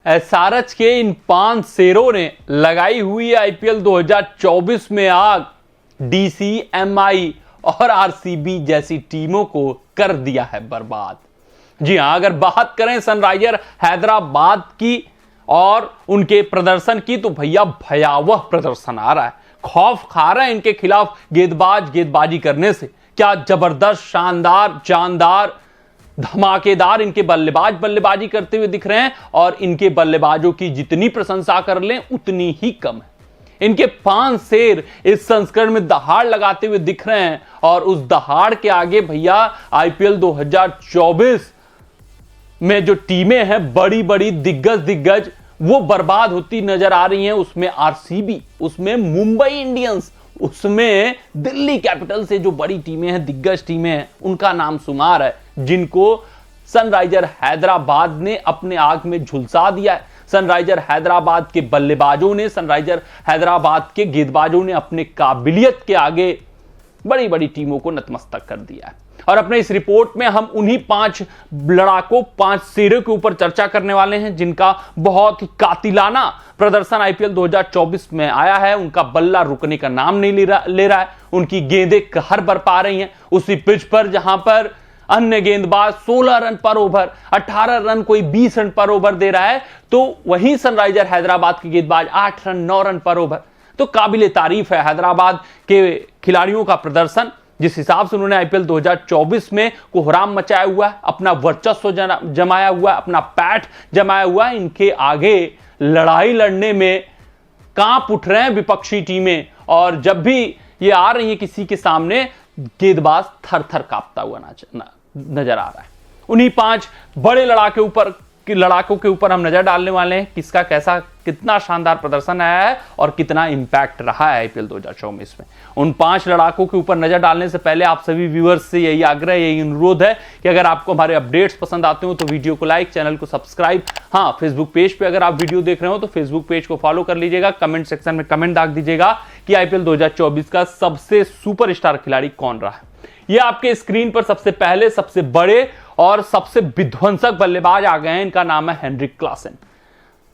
SRH के इन 5 शेरों ने लगाई हुई आईपीएल 2024 में आग। डीसी, एमआई और आरसीबी जैसी टीमों को कर दिया है बर्बाद। जी हां, अगर बात करें सनराइजर हैदराबाद की और उनके प्रदर्शन की, तो भैया भयावह प्रदर्शन आ रहा है। खौफ खा रहा है इनके खिलाफ गेंदबाजी करने से। क्या जबरदस्त, शानदार, जानदार, धमाकेदार इनके बल्लेबाजी करते हुए दिख रहे हैं, और इनके बल्लेबाजों की जितनी प्रशंसा कर लें उतनी ही कम है। इनके 5 शेर इस संस्करण में दहाड़ लगाते हुए दिख रहे हैं, और उस दहाड़ के आगे भैया आईपीएल 2024 में जो टीमें हैं, बड़ी बड़ी दिग्गज वो बर्बाद होती नजर आ रही हैं। उसमें आरसीबी, उसमें मुंबई इंडियंस, उसमें दिल्ली कैपिटल से जो बड़ी टीमें हैं, दिग्गज टीमें हैं, उनका नाम शुमार है, जिनको सनराइजर हैदराबाद ने अपने आग में झुलसा दिया है। सनराइजर हैदराबाद के बल्लेबाजों ने, सनराइजर हैदराबाद के गेंदबाजों ने अपने काबिलियत के आगे बड़ी बड़ी टीमों को नतमस्तक कर दिया है। और अपने इस रिपोर्ट में हम उन्हीं 5 लड़ाकों, 5 शेरों के ऊपर चर्चा करने वाले हैं, जिनका बहुत ही कातिलाना प्रदर्शन आईपीएल 2024 में आया है। उनका बल्ला रुकने का नाम नहीं ले रहा है। उनकी गेंदें कहर बरपा रही हैं उसी पिच पर जहां पर अन्य गेंदबाज 16 रन पर ओवर, 18 रन, कोई 20 रन पर ओवर दे रहा है, तो वहीं सनराइजर हैदराबाद के गेंदबाज 8 रन, 9 रन पर ओवर। तो काबिले तारीफ है हैदराबाद के खिलाड़ियों का प्रदर्शन, जिस हिसाब से उन्होंने आईपीएल 2024 में कोहराम मचाया हुआ है, अपना वर्चस्व जमाया हुआ है, अपना पैठ जमाया हुआ है। इनके आगे लड़ाई लड़ने में कांप उठ रहे हैं विपक्षी टीमें, और जब भी ये आ रही है किसी के सामने, गेंदबाज थर थर कांपता हुआ नजर आ रहा है। उन्हीं 5 बड़े लड़ाकों के ऊपर हम नजर डालने वाले हैं, किसका कैसा, कितना शानदार प्रदर्शन आया है और कितना इंपैक्ट रहा है आईपीएल 2024 में। उन 5 लड़ाकों के ऊपर नजर डालने से पहले आप सभी व्यूअर्स से यही आग्रह, यही अनुरोध है कि अगर आपको हमारे अपडेट्स पसंद आते हो तो वीडियो को लाइक, चैनल को सब्सक्राइब, हाँ, फेसबुक पेज पे अगर आप वीडियो देख रहे हो तो फेसबुक पेज को फॉलो कर लीजिएगा। कमेंट सेक्शन में कमेंट दाग दीजिएगा कि आईपीएल 2024 का सबसे सुपरस्टार खिलाड़ी कौन रहा है। यह आपके स्क्रीन पर सबसे पहले सबसे बड़े और सबसे विध्वंसक बल्लेबाज आ गए हैं। इनका नाम है हेनरिक क्लासेन।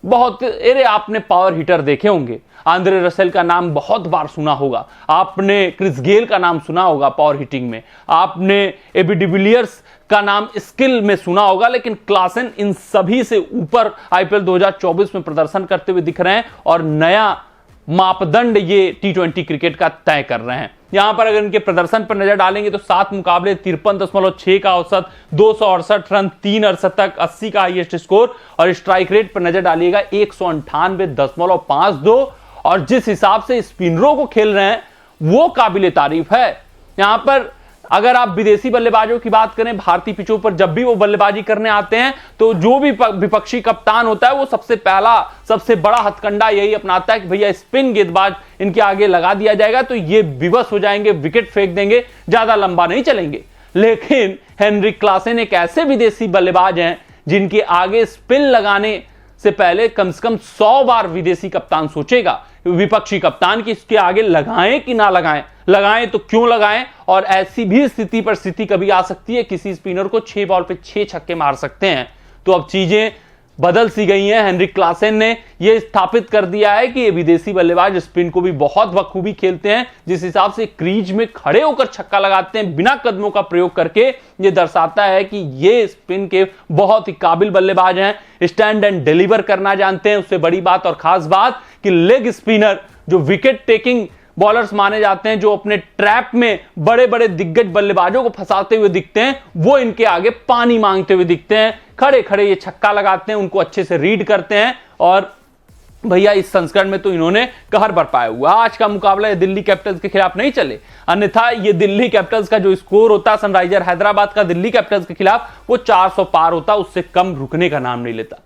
बहुत आपने पावर हिटर देखे होंगे, आंद्रे रसेल का नाम बहुत बार सुना होगा, आपने क्रिस गेल का नाम सुना होगा पावर हिटिंग में, आपने एबी डिविलियर्स का नाम स्किल में सुना होगा, लेकिन क्लासेन इन सभी से ऊपर आईपीएल 2024 में प्रदर्शन करते हुए दिख रहे हैं और नया मापदंड ये टी20 क्रिकेट का तय कर रहे हैं। यहां पर अगर इनके प्रदर्शन पर नजर डालेंगे तो 7 मुकाबले, 53.6 का औसत, 268 रन, 3 अर्धशतक, 80 का हाईएस्ट स्कोर, और स्ट्राइक रेट पर नजर डालिएगा 198.52, और जिस हिसाब से स्पिनरों को खेल रहे हैं वो काबिले तारीफ है। यहां पर अगर आप विदेशी बल्लेबाजों की बात करें, भारतीय पिचों पर जब भी वो बल्लेबाजी करने आते हैं तो जो भी विपक्षी कप्तान होता है वो सबसे बड़ा हथकंडा यही अपनाता है कि भैया स्पिन गेंदबाज इनके आगे लगा दिया जाएगा तो ये विवश हो जाएंगे, विकेट फेंक देंगे, ज्यादा लंबा नहीं चलेंगे। लेकिन हेनरिक क्लासेन एक ऐसे विदेशी बल्लेबाज हैं जिनके आगे स्पिन लगाने से पहले कम से कम 100 बार विदेशी कप्तान सोचेगा, विपक्षी कप्तान, कि इसके आगे लगाएं कि ना लगाएं तो क्यों लगाएं। और ऐसी भी स्थिति कभी आ सकती है, किसी स्पिनर को 6 बॉल पे 6 छक्के मार सकते हैं। तो अब चीजें बदल सी गई हैं। हेनरिक क्लासेन ने यह स्थापित कर दिया है कि ये विदेशी बल्लेबाज स्पिन को भी बहुत बखूबी खेलते हैं। जिस हिसाब से क्रीज में खड़े होकर छक्का लगाते हैं बिना कदमों का प्रयोग करके, यह दर्शाता है कि ये स्पिन के बहुत ही काबिल बल्लेबाज हैं, स्टैंड एंड डिलीवर करना जानते हैं। उससे बड़ी बात और खास बात कि लेग स्पिनर जो विकेट टेकिंग बॉलर्स माने जाते हैं, जो अपने ट्रैप में बड़े बड़े दिग्गज बल्लेबाजों को फंसाते हुए दिखते हैं, वो इनके आगे पानी मांगते हुए दिखते हैं। खड़े खड़े ये छक्का लगाते हैं, उनको अच्छे से रीड करते हैं, और भैया इस संस्करण में तो इन्होंने कहर बरपाया हुआ। आज का मुकाबला ये दिल्ली कैपिटल्स के खिलाफ नहीं चले, अन्यथा ये दिल्ली कैपिटल्स का जो स्कोर होता सनराइजर हैदराबाद का दिल्ली कैपिटल्स के खिलाफ, वो 400 पार होता, उससे कम रुकने का नाम नहीं लेता।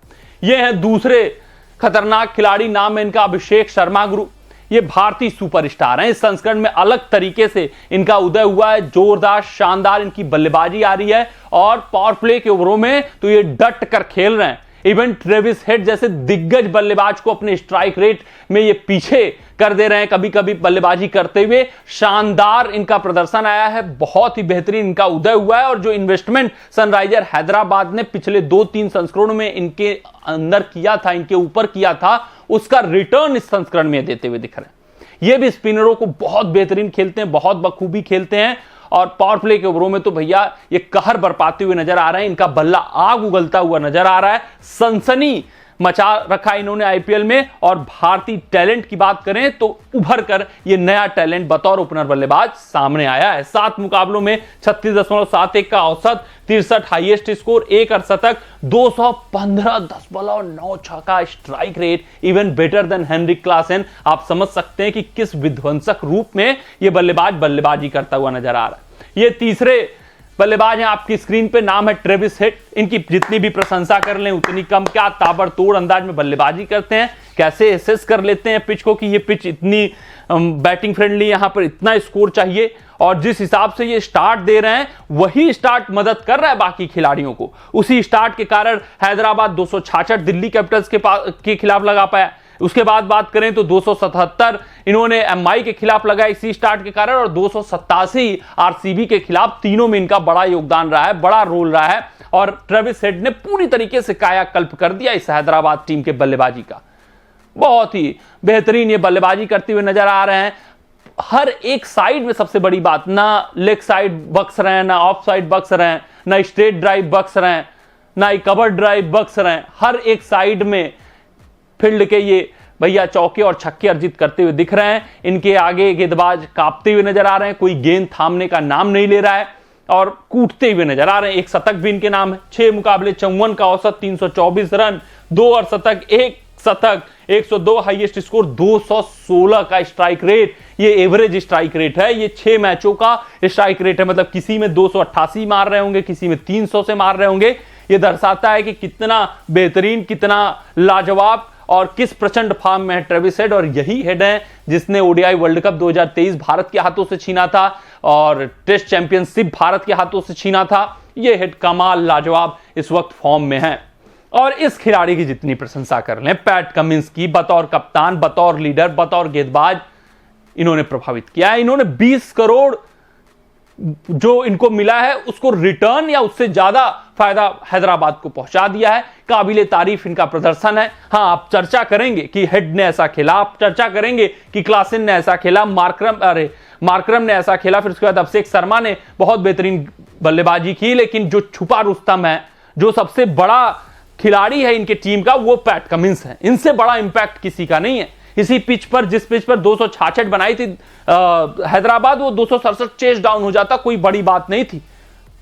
ये है दूसरे खतरनाक खिलाड़ी, नाम है इनका अभिषेक शर्मा गुरु। ये भारतीय सुपरस्टार हैं। इस संस्करण में अलग तरीके से इनका उदय हुआ है, जोरदार, शानदार इनकी बल्लेबाजी आ रही है, और पावर प्ले के ओवरों में तो ये डट कर खेल रहे हैं। इवन ट्रेविस हेड जैसे दिग्गज बल्लेबाज को अपने स्ट्राइक रेट में ये पीछे कर दे रहे हैं कभी कभी बल्लेबाजी करते हुए। शानदार इनका प्रदर्शन आया है, बहुत ही बेहतरीन इनका उदय हुआ है। और जो इन्वेस्टमेंट सनराइजर हैदराबाद ने पिछले 2-3 संस्करणों में इनके अंदर किया था, इनके ऊपर किया था, उसका रिटर्न इस संस्करण में देते हुए दिख रहे हैं। ये भी स्पिनरों को बहुत बेहतरीन खेलते हैं, बहुत बखूबी खेलते हैं और पावर प्ले के ओवरों में तो भैया ये कहर बरपाते हुए नजर आ रहे हैं। इनका बल्ला आग उगलता हुआ नजर आ रहा है, सनसनी मचा रखा इन्होंने आईपीएल में। और भारतीय टैलेंट की बात करें तो उभर कर ये नया टैलेंट बतौर ओपनर बल्लेबाज सामने आया है। 7 मुकाबलों में 36.71 का औसत, 63 हाईएस्ट स्कोर, 1 अर्धशतक, 215 10 का strike rate, even better than Heinrich Klaasen. आप समझ सकते हैं कि किस विध्वंसक रूप में ये बल्लेबाज बल्लेबाजी करता हुआ नजर आ रहा है। ये तीसरे बल्लेबाज हैं आपकी स्क्रीन पे, नाम है ट्रेविस हेड। इनकी जितनी भी प्रशंसा कर लें उतनी कम, क्या ताबड़तोड़ अंदाज में बल्लेबाजी करते हैं, कैसे एसेस कर लेते हैं पिच को कि ये पिच इतनी बैटिंग फ्रेंडली, यहां पर इतना स्कोर चाहिए। और जिस हिसाब से ये स्टार्ट दे रहे हैं वही स्टार्ट मदद कर रहा है बाकी खिलाड़ियों को। उसी स्टार्ट के कारण हैदराबाद 266 दिल्ली कैपिटल्स के खिलाफ लगा पाया। उसके बाद बात करें तो 277 इन्होंने एमआई के खिलाफ लगाया इसी स्टार्ट के कारण, और 287 आरसीबी के खिलाफ। तीनों में इनका बड़ा योगदान रहा है, बड़ा रोल रहा है। और ट्रेविस हेड ने पूरी तरीके से कायाकल्प कर दिया इस हैदराबाद टीम के बल्लेबाजी का। बहुत ही बेहतरीन ये बल्लेबाजी करते हुए नजर आ रहे हैं हर एक साइड में। सबसे बड़ी बात, ना लेग साइड बक्स रहे हैं, ना ऑफ साइड बक्स रहे हैं, ना स्ट्रेट ड्राइव बक्स रहे हैं, ना कवर ड्राइव बक्स रहे हैं। हर एक साइड में फील्ड के ये भैया चौके और छक्के अर्जित करते हुए दिख रहे हैं। इनके आगे गेंदबाज कांपते हुए नजर आ रहे हैं, कोई गेंद थामने का नाम नहीं ले रहा है और कूटते हुए नजर आ रहे हैं। एक शतक भी इनके नाम है। 6 मुकाबले 54 का औसत, 324 रन, 2 अर्धशतक, 1 शतक, 102 हाईएस्ट स्कोर, 216 का स्ट्राइक रेट। ये एवरेज स्ट्राइक रेट है, ये 6 मैचों का स्ट्राइक रेट है। मतलब किसी में 288 मार रहे होंगे, किसी में 300 से मार रहे होंगे। ये दर्शाता है कि कितना बेहतरीन, कितना लाजवाब और किस प्रचंड फॉर्म में है ट्रेविस हेड। और यही हेड है जिसने ओडीआई वर्ल्ड कप 2023 भारत के हाथों से छीना था और टेस्ट चैंपियनशिप भारत के हाथों से छीना था। ये हेड कमाल, लाजवाब इस वक्त फॉर्म में है। और इस खिलाड़ी की जितनी प्रशंसा कर लें, पैट कमिंस की, बतौर कप्तान, बतौर लीडर, बतौर गेंदबाज इन्होंने प्रभावित किया है। इन्होंने 20 करोड़ जो इनको मिला है उसको रिटर्न या उससे ज्यादा फायदा हैदराबाद को पहुंचा दिया है। काबिले तारीफ इनका प्रदर्शन है। हाँ, आप चर्चा करेंगे कि हेड ने ऐसा खेला, आप चर्चा करेंगे कि क्लासेन ने ऐसा खेला, मार्करम ने ऐसा खेला, फिर उसके बाद अभिषेक शर्मा ने बहुत बेहतरीन बल्लेबाजी की। लेकिन जो छुपा रुस्तम है, जो सबसे बड़ा खिलाड़ी है इनके टीम का, वो पैट कमिंस है। इनसे बड़ा इंपैक्ट किसी का नहीं है। इसी पिच पर, जिस पिच पर 266 बनाई थी हैदराबाद, वो 267 चेस डाउन हो जाता, कोई बड़ी बात नहीं थी।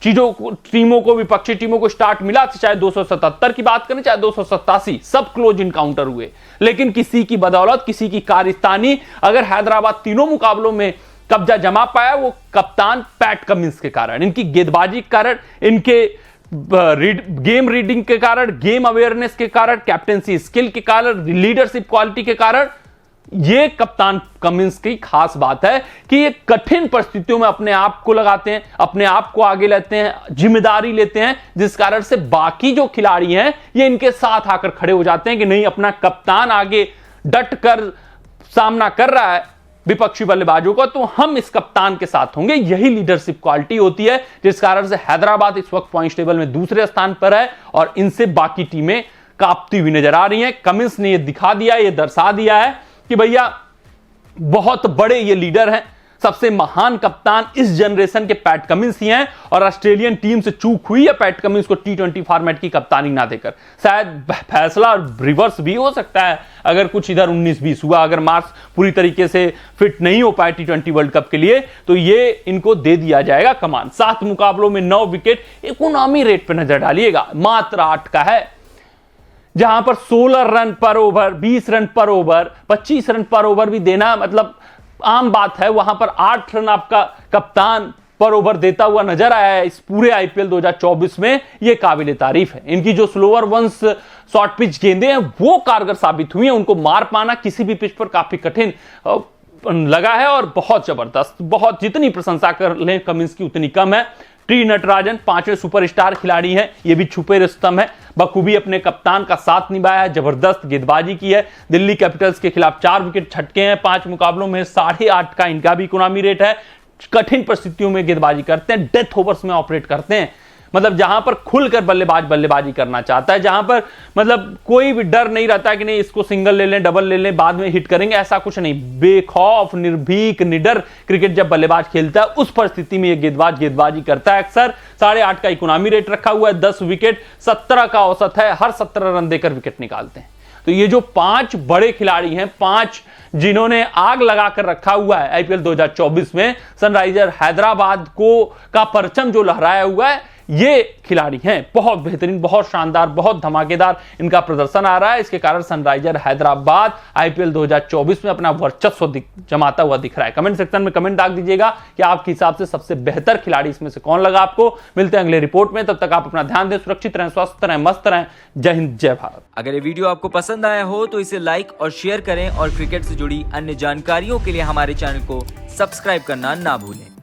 टीमों को, विपक्षी टीमों को स्टार्ट मिला, चाहे 277 की बात करें, चाहे 287, सब क्लोज इनकाउंटर हुए। लेकिन किसी की बदौलत, किसी की कारस्तानी अगर हैदराबाद तीनों मुकाबलों में कब्जा जमा पाया, वो कप्तान पैट कमिंस के कारण, इनकी गेंदबाजी के कारण, इनके गेम रीडिंग के कारण, गेम अवेयरनेस के कारण, कैप्टेंसी स्किल के कारण, लीडरशिप क्वालिटी के कारण। ये कप्तान कमिंस की खास बात है कि ये कठिन परिस्थितियों में अपने आप को लगाते हैं, अपने आप को आगे लेते हैं, जिम्मेदारी लेते हैं, जिस कारण से बाकी जो खिलाड़ी हैं ये इनके साथ आकर खड़े हो जाते हैं कि नहीं, अपना कप्तान आगे डट कर सामना कर रहा है विपक्षी बल्लेबाजों को, तो हम इस कप्तान के साथ होंगे। यही लीडरशिप क्वालिटी होती है जिस कारण से हैदराबाद इस वक्त पॉइंट टेबल में दूसरे स्थान पर है और इनसे बाकी टीमें कांपती हुई नजर आ रही हैं। कमिंस ने यह दिखा दिया, यह दर्शा दिया है कि भैया बहुत बड़े ये लीडर हैं। सबसे महान कप्तान इस जनरेशन के पैट कमिंस ही हैं और ऑस्ट्रेलियन टीम से चूक हुई है पैट कमिंस को T20 फॉर्मेट की कप्तानी ना देकर। शायद फैसला रिवर्स भी हो सकता है अगर कुछ इधर 19-20 हुआ, अगर मार्क्स पूरी तरीके से फिट नहीं हो पाए T20 वर्ल्ड कप के लिए, तो ये इनको दे दिया जाएगा कमान। 7 मुकाबलों में 9 विकेट, इकोनॉमी रेट पर नजर डालिएगा, मात्र 8 का है, जहां पर 16 रन पर ओवर, 20 रन पर ओवर, 25 रन पर ओवर भी देना मतलब आम बात है। वहां पर 8 रन आपका कप्तान पर ओवर देता हुआ नजर आया है इस पूरे आईपीएल 2024 में। यह काबिले तारीफ है। इनकी जो स्लोअर वंस शॉर्ट पिच गेंदें हैं वो कारगर साबित हुई हैं। उनको मार पाना किसी भी पिच पर काफी कठिन लगा है और बहुत जबरदस्त, बहुत, जितनी प्रशंसा कर लें कमिंस की उतनी कम है। टी नटराजन 5वें सुपरस्टार खिलाड़ी हैं, ये भी छुपे रुस्तम है, बखूबी अपने कप्तान का साथ निभाया है, जबरदस्त गेंदबाजी की है। दिल्ली कैपिटल्स के खिलाफ 4 विकेट छटके हैं 5 मुकाबलों में, 8.5 का इनका भी इकोनॉमी रेट है। कठिन परिस्थितियों में गेंदबाजी करते हैं, डेथ ओवर्स में ऑपरेट करते हैं, मतलब जहां पर खुलकर बल्लेबाजी करना चाहता है, जहां पर मतलब कोई भी डर नहीं रहता है कि नहीं इसको सिंगल ले लें, डबल ले लें, बाद में हिट करेंगे, ऐसा कुछ नहीं। बेखौफ, निर्भीक, निडर क्रिकेट जब बल्लेबाज खेलता है उस परिस्थिति में ये गेंदबाजी करता है। अक्सर 8.5 का इकोनॉमी रेट रखा हुआ है, 10 विकेट, 17 का औसत है, हर 17 रन देकर विकेट निकालते हैं। तो ये जो 5 बड़े खिलाड़ी हैं, 5 जिन्होंने आग लगाकर रखा हुआ है आईपीएल 2024 में, सनराइजर हैदराबाद को का परचम जो लहराया हुआ है, ये खिलाड़ी हैं। बहुत बेहतरीन, बहुत शानदार, बहुत धमाकेदार इनका प्रदर्शन आ रहा है। इसके कारण सनराइजर हैदराबाद आईपीएल 2024 में अपना वर्चस्व जमाता हुआ दिख रहा है। कमेंट सेक्शन में कमेंट डाल दीजिएगा कि आपके हिसाब से सबसे बेहतर खिलाड़ी इसमें से कौन लगा आपको। मिलते हैं अगले रिपोर्ट में, तब तक आप अपना ध्यान दें, सुरक्षित रहें, स्वस्थ रहें, मस्त रहें। जय हिंद, जय भारत। अगर ये वीडियो आपको पसंद आया हो तो इसे लाइक और शेयर करें और क्रिकेट से जुड़ी अन्य जानकारियों के लिए हमारे चैनल को सब्सक्राइब करना ना भूलें।